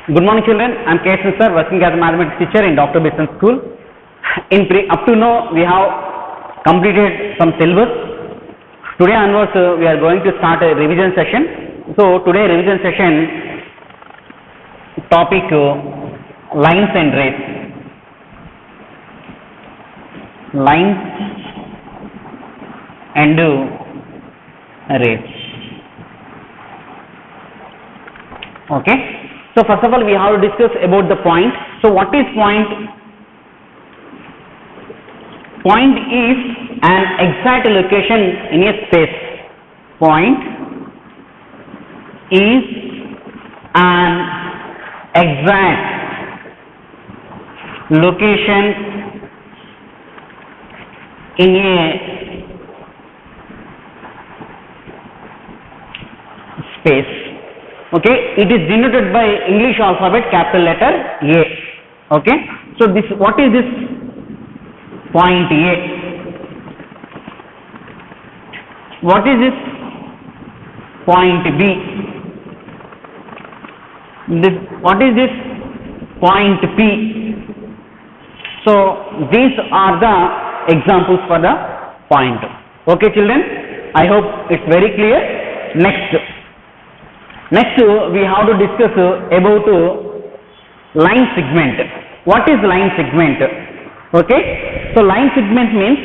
Good morning, children. I am K. Sir, working as a mathematics teacher in Dr. Bisson School. Up to now, we have completed some syllabus. Today onwards, we are going to start a revision session. So, today revision session topic lines and rays. Lines and rays. Okay. So first of all, we have to discuss about the point. So what is point? Point is an exact location in a space. Point is an exact location in a space. Okay, it is denoted by English alphabet capital letter A. Okay, so this, what is this point A? What is this point B? What is this point P? So these are the examples for the point. Okay, children, I hope it's very clear. Next, we have to discuss about line segment. What is line segment? Okay, so line segment means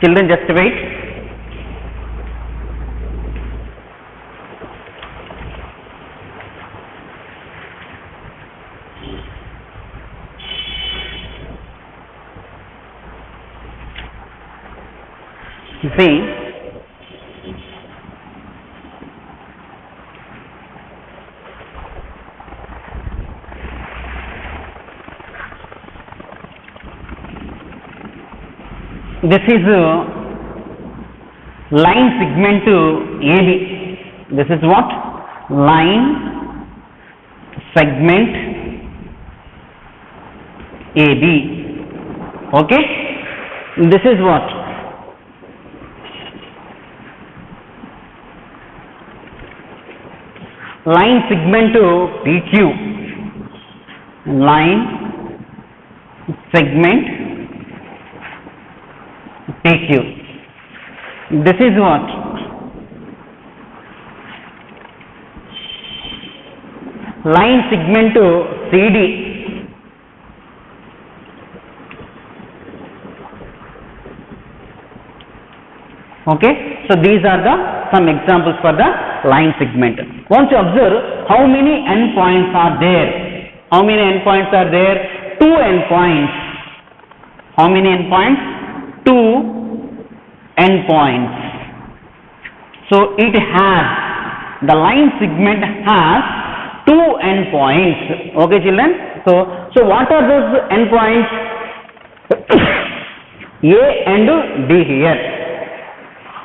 children, just wait. See, this is line segment AB. This is what? Line segment AB. Okay, this is what? Line segment PQ. Line segment PQ. This is what? Line segment CD. Okay, so these are the some examples for the line segment. Once you observe how many endpoints are there. How many endpoints are there? 2 endpoints. How many endpoints? 2 endpoints. So it has, the line segment has 2 endpoints. Okay, children. So what are those endpoints? A and D here.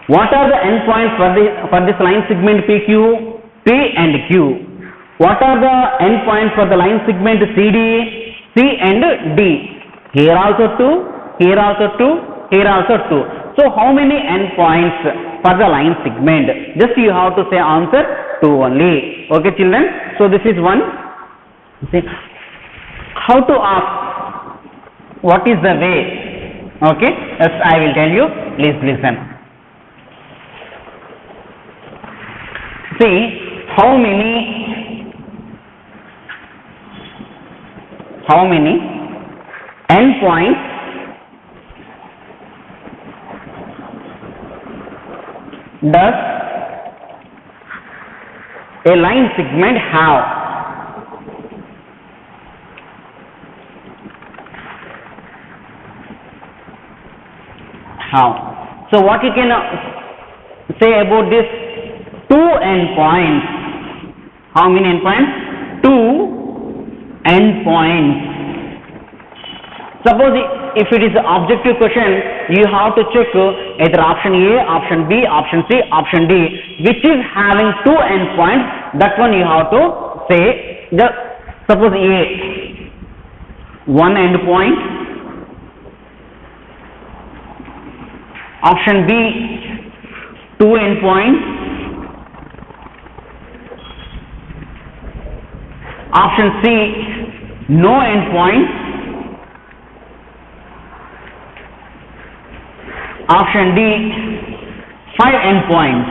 What are the endpoints for this line segment PQ? P and Q. What are the endpoints for the line segment CD? C and D. Here also 2, here also 2, here also 2. So how many endpoints for the line segment? Just you have to say answer 2 only. Okay, children. So this is one. See, how to ask? What is the way? Okay, yes, I will tell you. Please listen. See, how many endpoints does a line segment have? How? So what you can say about this 2 endpoints? How many endpoints? 2 endpoints. Suppose if it is an objective question, you have to check either option A, option B, option C, option D, which is having 2 endpoints. That one you have to say. Suppose A, 1 endpoint, Option B, 2 endpoints. Option C, no endpoints. Option D, 5 endpoints.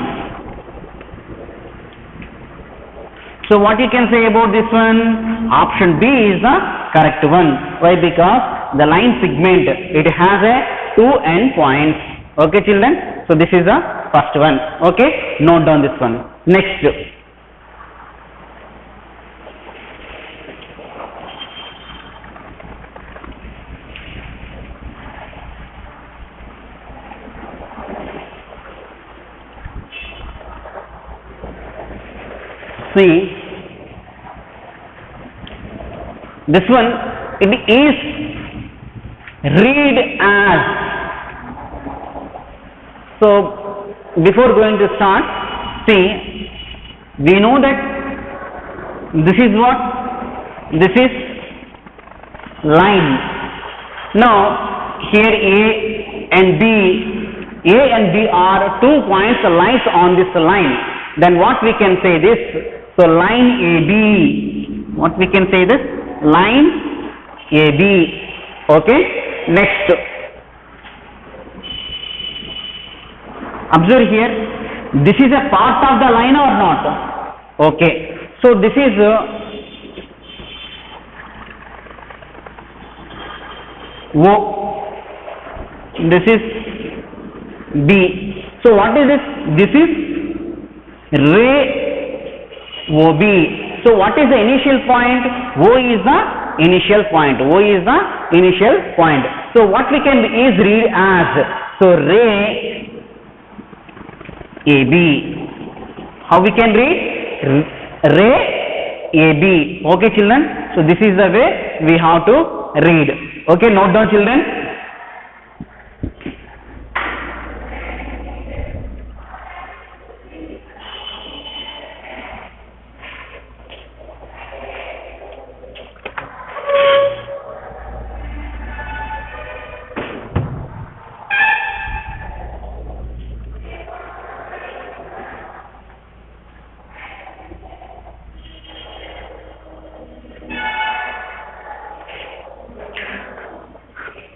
So what you can say about this one? Option B is the correct one. Why? Because the line segment, it has a 2 endpoints. Okay children, so this is the first one. Okay, note down this one. Next, see, this one, it is read as. So before going to start, see, we know that this is what? This is line. Now here A and B are 2 points lies on this line. Then what we can say this? So line AB, what we can say this? Line AB. Okay, next, observe here, this is a part of the line or not? Okay, so this is O, this is B. So what is this? This is ray OB. So what is the initial point? O is the initial point. O is the initial point. So what we can is read as, so ray AB. How we can read? Ray AB. Okay children, so this is the way we have to read. Okay, note down children.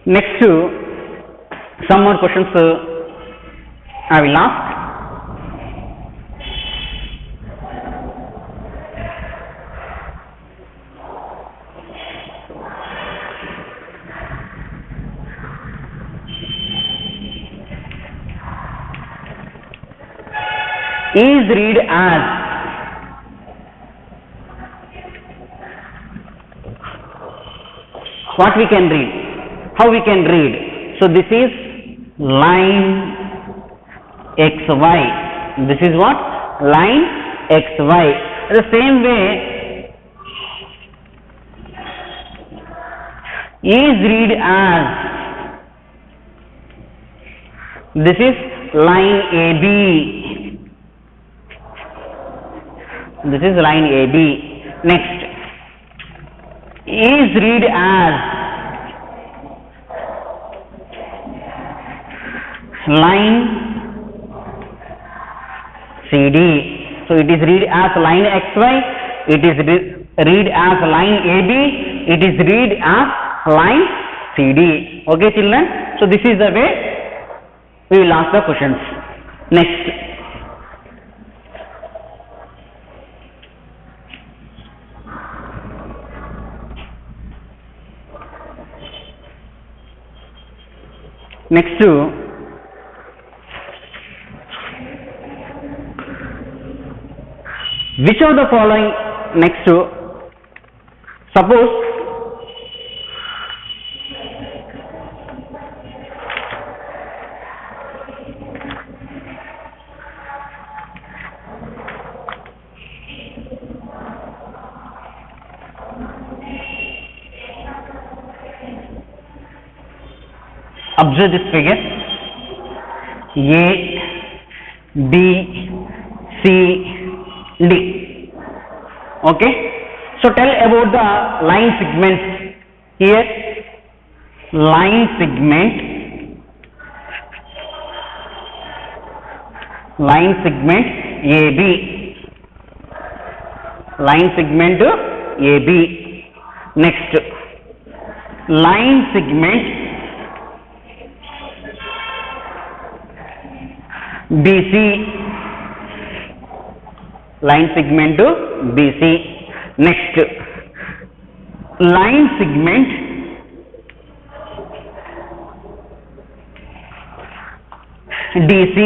Next, some more questions I will ask. Is read as. What we can read? How we can read? So this is line XY. This is what? Line XY. The same way, is read as. This is line AB. This is line AB. Next, is read as. Line CD. So it is read as line XY, it is read as line AB, it is read as line CD. Okay children, so this is the way we will ask the questions. Next, which of the following, next to, suppose observe this figure, A, B, C, D. Okay, so tell about the line segments. Here line segment line segment AB, line segment AB. Next, line segment BC, line segment BC. Next, line segment DC,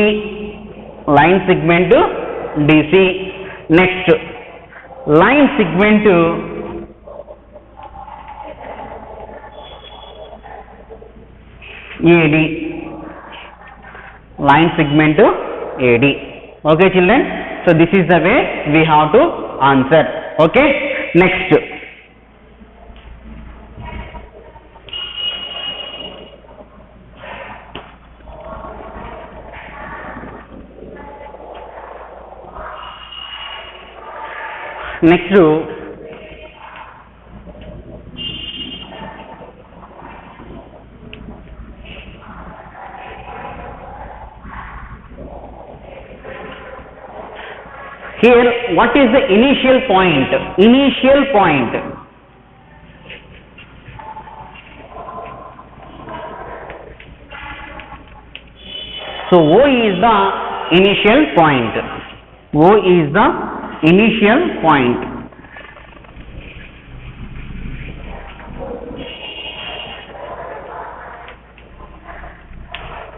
line segment DC. Next, line segment AD, line segment AD. Okay children, so this is the way we have to answer. Okay, next, next here, what is the initial point? Initial point. So O is the initial point. O is the initial point.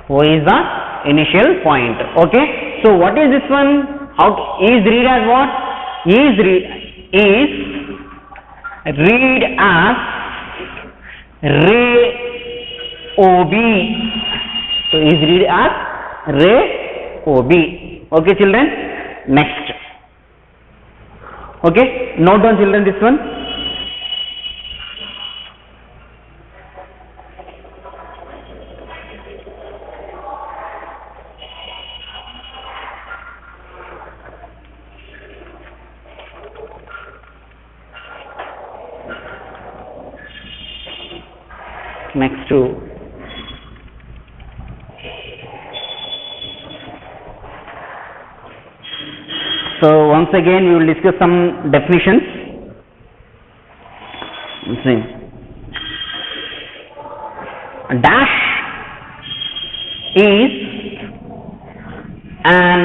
O is the initial point. Okay. So what is this one? How is read as what? Is read as ray OB. So is read as ray OB. Okay children. Next. Okay. Note down children this one. Next to so once again we will discuss some definitions. See, dash is an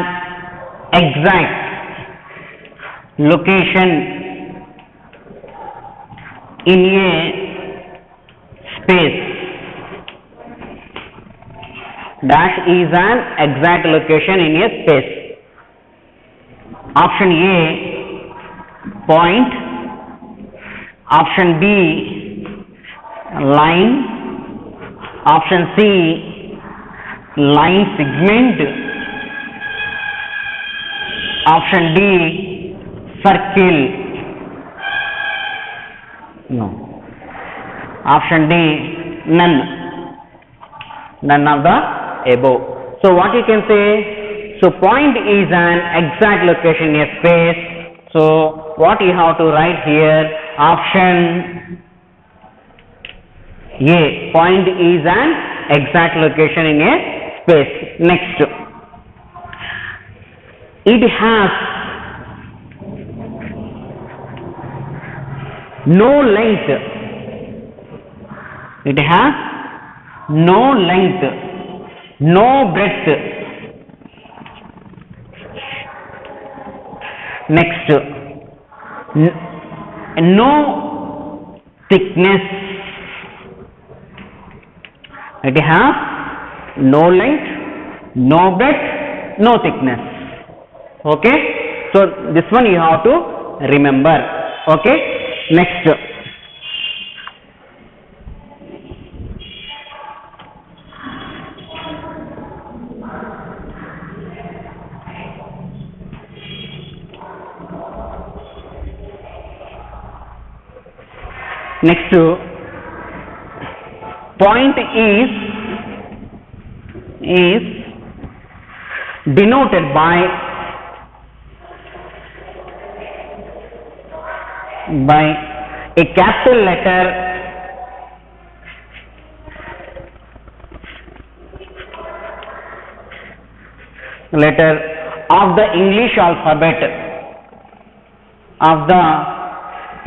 exact location in a space. Dash is an exact location in a space. Option A, point. Option B, line. Option C, line segment. Option D, circle. No. Option D, none. None of the above. So what you can say? So point is an exact location in a space. So what you have to write here? Option A. Point is an exact location in a space. Next. It has no length. It has no length, no breadth. Next, no thickness. It has no length, no breadth, no thickness. Okay, so this one you have to remember. Okay, next. Next, point is denoted by a capital letter of the English alphabet, of the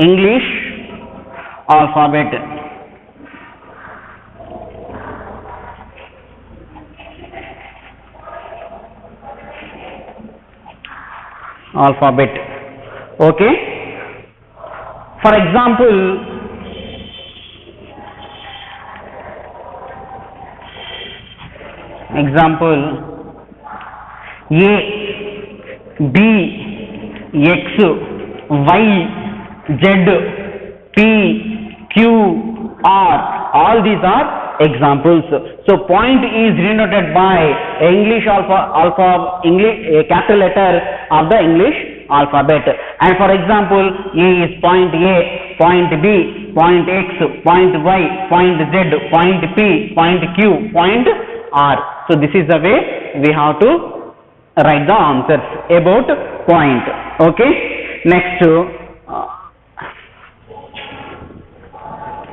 English alphabet. Alphabet. Okay. For example, A, B, X, Y, Z, P, Q, R, all these are examples. So point is denoted by English English capital letter of the English alphabet. And for example, A is point A, point B, point X, point Y, point Z, point P, point Q, point R. So this is the way we have to write the answers about point. Okay. Next,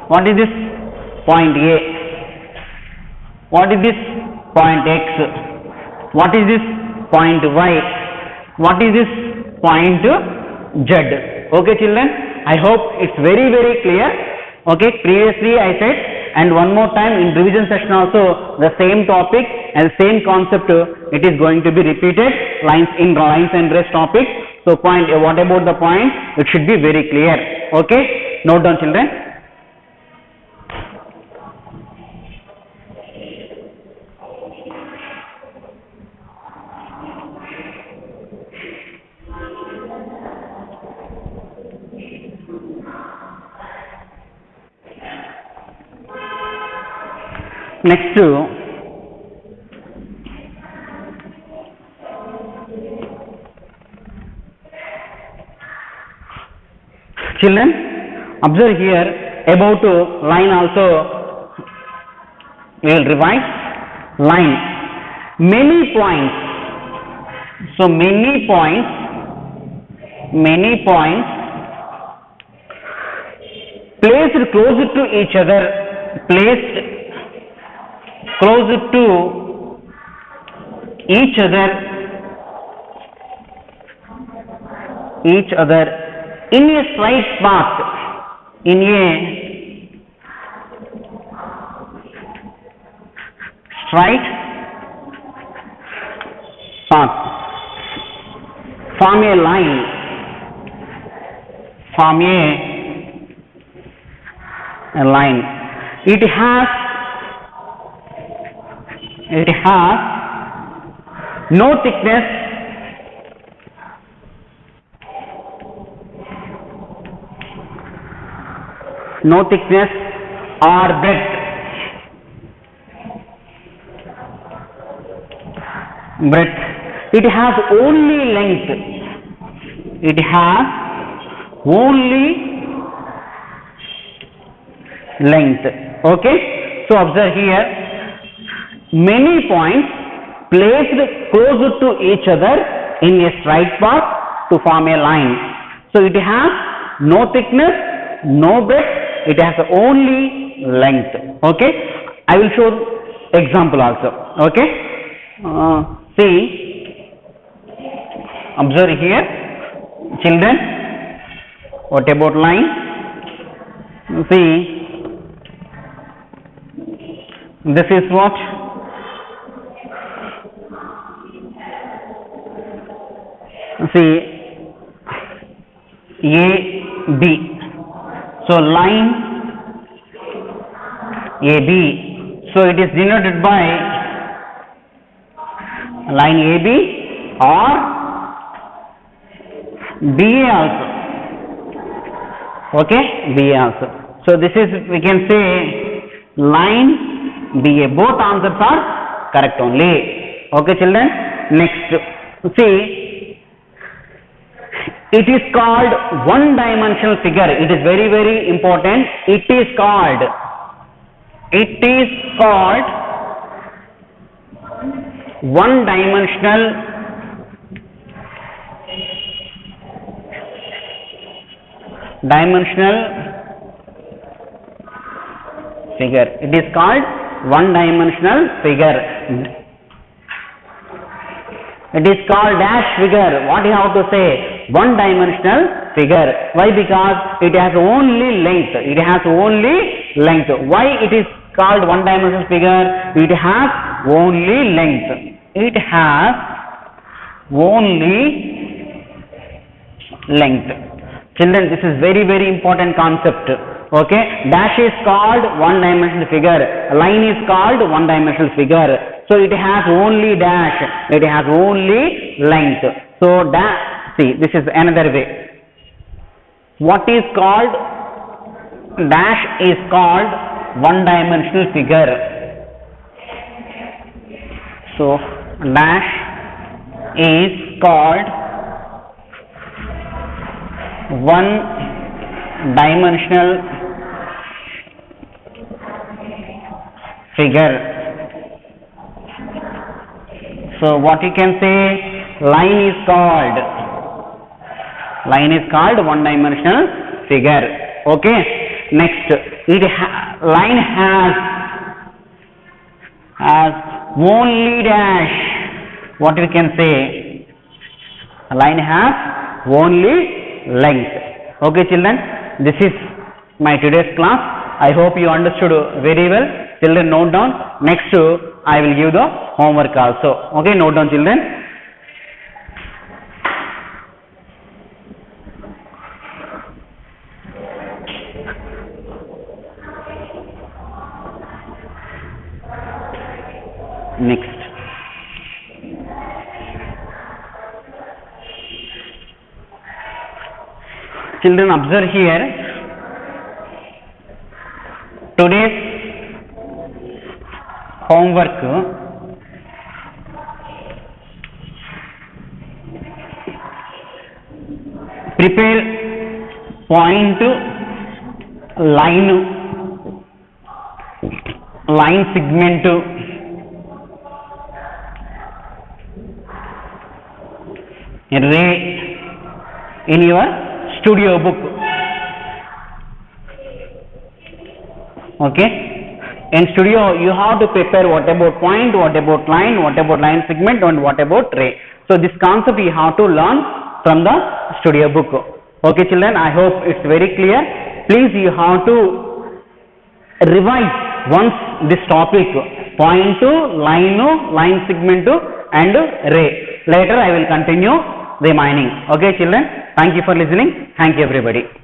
what is this point A? What is this point X? What is this point Y? What is this point Z? Okay children, I hope it's very clear. Okay, previously I said, and one more time in revision session also, the same topic and same concept it is going to be repeated, lines and rest topic. So point, what about the point? It should be very clear. Okay, note down children. Next, children, observe here about line also we will revise. Line, many points. So many points placed closer to each other, closer to each other in a straight path, in a straight path, form a line, a line. It has no thickness, or breadth. It has only length. Okay. So observe here, many points placed closer to each other in a straight path to form a line. So it has no thickness, no breadth, it has only length. Okay, I will show example also. Okay, see, observe here children, what about line? See, this is what? See, A, B. So line AB. So it is denoted by line AB or BA also. Okay, BA also. So this is, we can say line BA. Both answers are correct only. Okay children. Next, see, it is called one-dimensional figure. It is very important. It is called one-dimensional figure. It is called one-dimensional figure. It is called dash figure. What you have to say? One dimensional figure. Why? Because it has only length. It has only length. Why it is called one dimensional figure? It has only length. It has only length. Children, this is very important concept. Okay, dash is called one dimensional figure, line is called one dimensional figure. So it has only dash, it has only length. So see, this is another way. What is called dash is called one dimensional figure. So dash is called one dimensional figure. So what you can say? Line is called one dimensional figure. Okay. Next, line has only dash. What we can say? Line has only length. Okay, children, this is my today's class. I hope you understood very well. Children, note down. Next, I will give the homework also. Okay, note down, children. Next. Children, observe here. Today's homework prepare point, line segment, ray in your studio book. Okay, in studio you have to prepare what about point, what about line segment, and what about ray. So this concept you have to learn from the studio book. Okay, children, I hope it's very clear. Please, you have to revise once this topic, point, line segment and ray. Later I will continue remaining. Okay, children, thank you for listening. Thank you, everybody.